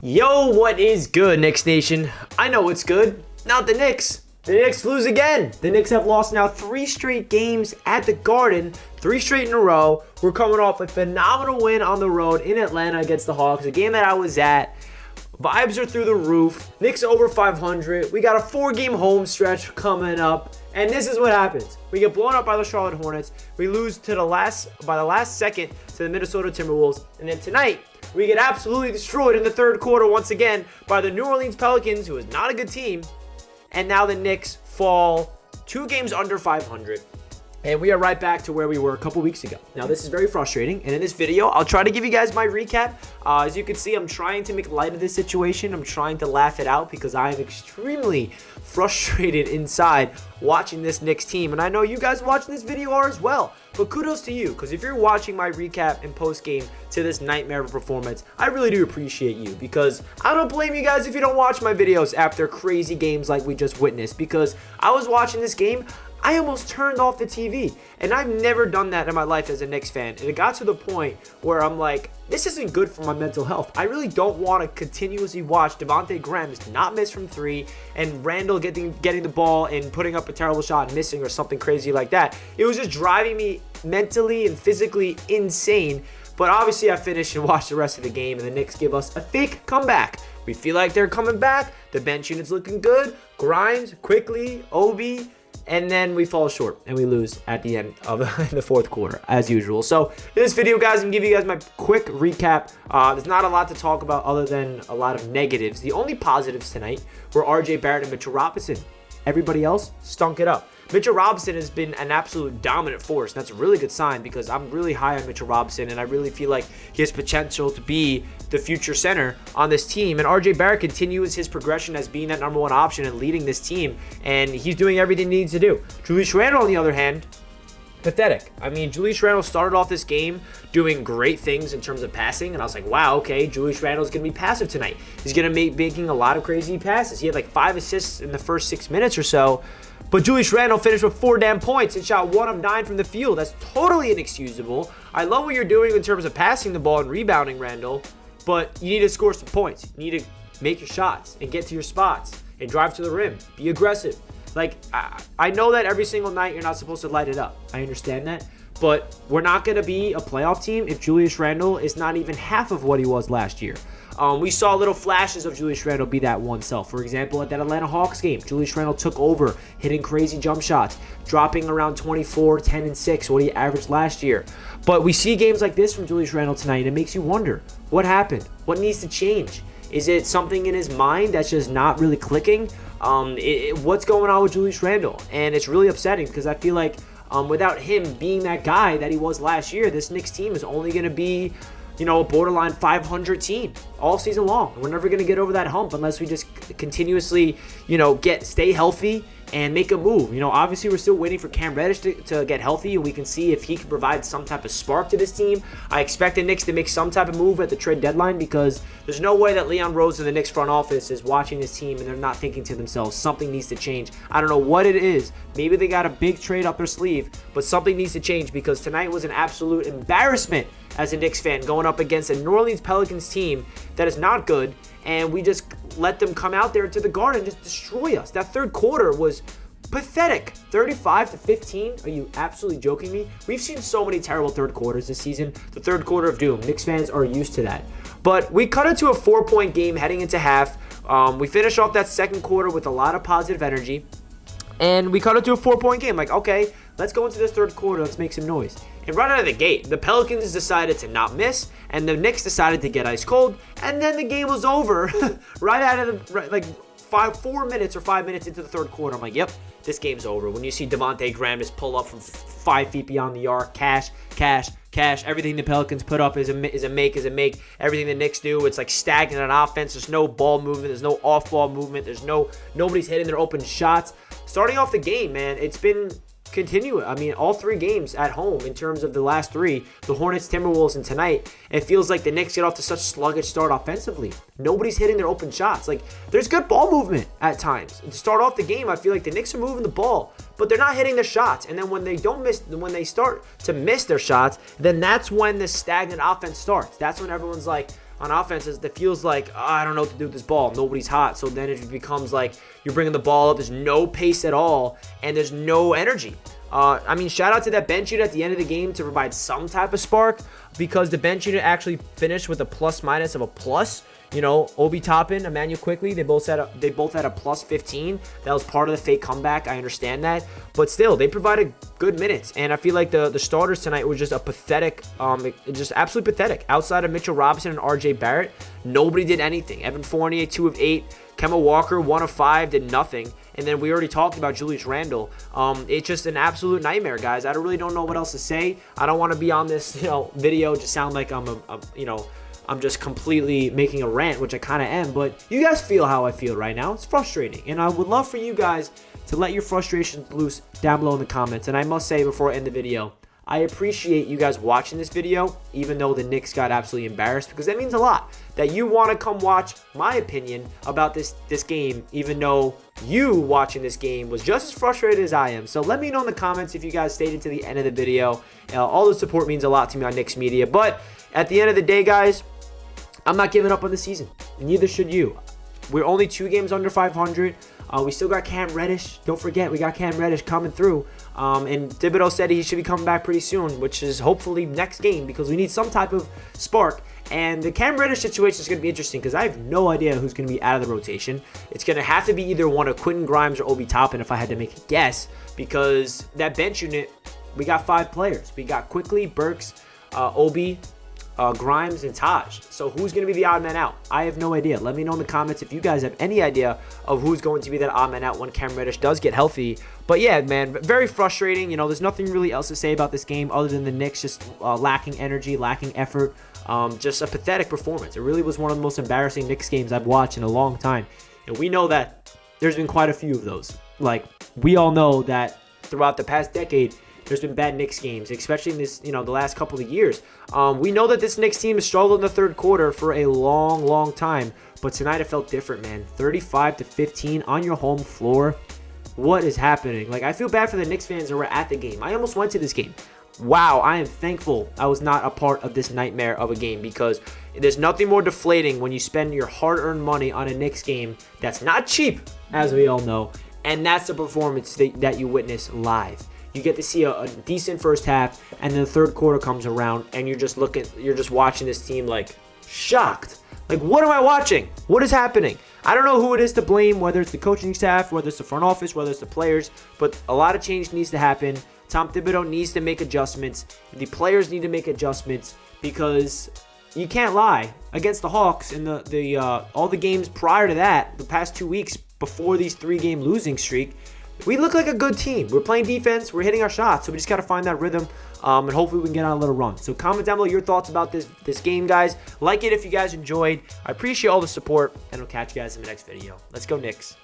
Yo, what is good, Knicks Nation? I know what's good. Not the Knicks. The Knicks lose again. The Knicks have lost now 3 straight games at the Garden, 3 straight in a row. We're coming off a phenomenal win on the road in Atlanta against the Hawks, a game that I was at. Vibes are through the roof. Knicks over 500. We got a 4-game home stretch coming up. And this is what happens. We get blown up by the Charlotte Hornets. We lose by the last second to the Minnesota Timberwolves. And then tonight, we get absolutely destroyed in the third quarter once again by the New Orleans Pelicans, who is not a good team. And now the Knicks fall 2 games under 500. And we are right back to where we were a couple weeks ago. Now, this is very frustrating. And in this video, I'll try to give you guys my recap. As you can see, I'm trying to make light of this situation. I'm trying to laugh it out because I am extremely frustrated inside watching this Knicks team. And I know you guys watching this video are as well. But kudos to you, because if you're watching my recap and post-game to this nightmare of a performance, I really do appreciate you, because I don't blame you guys if you don't watch my videos after crazy games like we just witnessed, because I was watching this game, I almost turned off the TV, and I've never done that in my life as a Knicks fan, and it got to the point where I'm like, this isn't good for my mental health. I really don't want to continuously watch Devontae Graham just not miss from 3, and Randle getting the ball and putting up a terrible shot and missing or something crazy like that. It was just driving me mentally and physically insane, but obviously I finished and watched the rest of the game, and the Knicks give us a fake comeback. We feel like they're coming back. The bench unit's looking good. Grimes, quickly, Obi, and then we fall short and we lose at the end of the fourth quarter, as usual. So in this video, guys, I'm going to give you guys my quick recap. There's not a lot to talk about other than a lot of negatives. The only positives tonight were RJ Barrett and Mitchell Robinson. Everybody else stunk it up. Mitchell Robinson has been an absolute dominant force. That's a really good sign, because I'm really high on Mitchell Robinson, and I really feel like he has potential to be the future center on this team. And RJ Barrett continues his progression as being that number 1 option and leading this team, and he's doing everything he needs to do. Julius Randle, on the other hand, pathetic. I mean, Julius Randle started off this game doing great things in terms of passing, and I was like, wow, okay, Julius Randle is going to be passive tonight. He's going to be making a lot of crazy passes. He had like 5 assists in the first 6 minutes or so, but Julius Randle finished with 4 damn points and shot 1 of 9 from the field. That's totally inexcusable. I love what you're doing in terms of passing the ball and rebounding, Randle, but you need to score some points. You need to make your shots and get to your spots and drive to the rim. Be aggressive. Like, I know that every single night you're not supposed to light it up. I understand that. But we're not going to be a playoff team if Julius Randle is not even half of what he was last year. We saw little flashes of Julius Randle be that one self. For example, at that Atlanta Hawks game, Julius Randle took over, hitting crazy jump shots, dropping around 24, 10, and 6, what he averaged last year. But we see games like this from Julius Randle tonight, and it makes you wonder, what happened? What needs to change? Is it something in his mind that's just not really clicking? What's going on with Julius Randle? And it's really upsetting, because I feel like without him being that guy that he was last year, this Knicks team is only going to be, a borderline 500 team all season long. We're never going to get over that hump unless we just continuously, stay healthy and make a move. Obviously we're still waiting for Cam Reddish to get healthy, and we can see if he can provide some type of spark to this team. I expect the Knicks to make some type of move at the trade deadline, because there's no way that Leon Rose and the Knicks front office is watching this team and they're not thinking to themselves, something needs to change. I don't know what it is. Maybe they got a big trade up their sleeve, but something needs to change, because tonight was an absolute embarrassment as a Knicks fan, going up against a New Orleans Pelicans team that is not good, and we just let them come out there to the Garden and just destroy us. That third quarter was pathetic. 35-15. Are you absolutely joking me? We've seen so many terrible third quarters this season. The third quarter of doom. Knicks fans are used to that. But we cut into a 4-point game heading into half. We finished off that second quarter with a lot of positive energy, and we cut into a 4-point game. Like, okay, let's go into this third quarter. Let's make some noise. And right out of the gate, the Pelicans decided to not miss, and the Knicks decided to get ice cold, and then the game was over right out of the 4 minutes or 5 minutes into the third quarter. I'm like, yep, this game's over. When you see Devontae Graham just pull up from 5 feet beyond the arc, cash. Everything the Pelicans put up is a make. Everything the Knicks do, it's like stagnant on offense. There's no ball movement. There's no off-ball movement. Nobody's hitting their open shots. Starting off the game, man, it's been continuing. I mean, all 3 games at home in terms of the last 3, the Hornets, Timberwolves, and tonight, it feels like the Knicks get off to such sluggish start offensively. Nobody's hitting their open shots. Like, there's good ball movement at times. To start off the game, I feel like the Knicks are moving the ball, but they're not hitting their shots. And then when they start to miss their shots, then that's when the stagnant offense starts. That's when everyone's like, on offenses that feels like, oh, I don't know what to do with this ball. Nobody's hot. So then it becomes like you're bringing the ball up. There's no pace at all, and there's no energy. I mean, shout out to that bench unit at the end of the game to provide some type of spark, because the bench unit actually finished with a plus-minus of a plus. You know, Obi Toppin, Emmanuel Quickly, they both had a plus 15. That was part of the fake comeback. I understand that, but still, they provided good minutes. And I feel like the starters tonight were just a pathetic, just absolutely pathetic. Outside of Mitchell Robinson and R.J. Barrett, nobody did anything. Evan Fournier, 2 of 8. Kemba Walker, 1 of 5, did nothing. And then we already talked about Julius Randle. It's just an absolute nightmare, guys. I really don't know what else to say. I don't want to be on this, video just sound like I'm just completely making a rant, which I kind of am, but you guys feel how I feel right now. It's frustrating, and I would love for you guys to let your frustrations loose down below in the comments. And I must say before I end the video, I appreciate you guys watching this video, even though the Knicks got absolutely embarrassed, because that means a lot that you want to come watch my opinion about this game, even though you watching this game was just as frustrated as I am. So let me know in the comments if you guys stayed until the end of the video. All the support means a lot to me on Knicks Media, but at the end of the day, guys, I'm not giving up on the season, and neither should you. We're only 2 games under 500. We still got Cam Reddish. Don't forget, we got Cam Reddish coming through. And Thibodeau said he should be coming back pretty soon, which is hopefully next game, because we need some type of spark. And the Cam Reddish situation is going to be interesting, because I have no idea who's going to be out of the rotation. It's going to have to be either one of Quentin Grimes or Obi Toppin if I had to make a guess, because that bench unit, we got 5 players. We got Quickly, Burks, Obi, Grimes, and Taj. So who's going to be the odd man out? I have no idea. Let me know in the comments if you guys have any idea of who's going to be that odd man out when Cam Reddish does get healthy. But yeah, man, very frustrating. There's nothing really else to say about this game other than the Knicks just lacking energy, lacking effort. Just a pathetic performance. It really was one of the most embarrassing Knicks games I've watched in a long time. And we know that there's been quite a few of those. Like, we all know that throughout the past decade, there's been bad Knicks games, especially in this, the last couple of years. We know that this Knicks team has struggled in the third quarter for a long, long time. But tonight it felt different, man. 35-15 on your home floor. What is happening? Like, I feel bad for the Knicks fans that were at the game. I almost went to this game. Wow, I am thankful I was not a part of this nightmare of a game, because there's nothing more deflating when you spend your hard-earned money on a Knicks game that's not cheap, as we all know. And that's the performance that you witness live. You get to see a decent first half, and then the third quarter comes around, and you're just watching this team like shocked. Like, what am I watching? What is happening? I don't know who it is to blame, whether it's the coaching staff, whether it's the front office, whether it's the players, but a lot of change needs to happen. Tom Thibodeau needs to make adjustments. The players need to make adjustments, because you can't lie. Against the Hawks in all the games prior to that, the past 2 weeks before these 3-game losing streak, we look like a good team. We're playing defense. We're hitting our shots. So we just got to find that rhythm, and hopefully we can get on a little run. So comment down below your thoughts about this game, guys. Like it if you guys enjoyed. I appreciate all the support, and I'll catch you guys in the next video. Let's go, Knicks.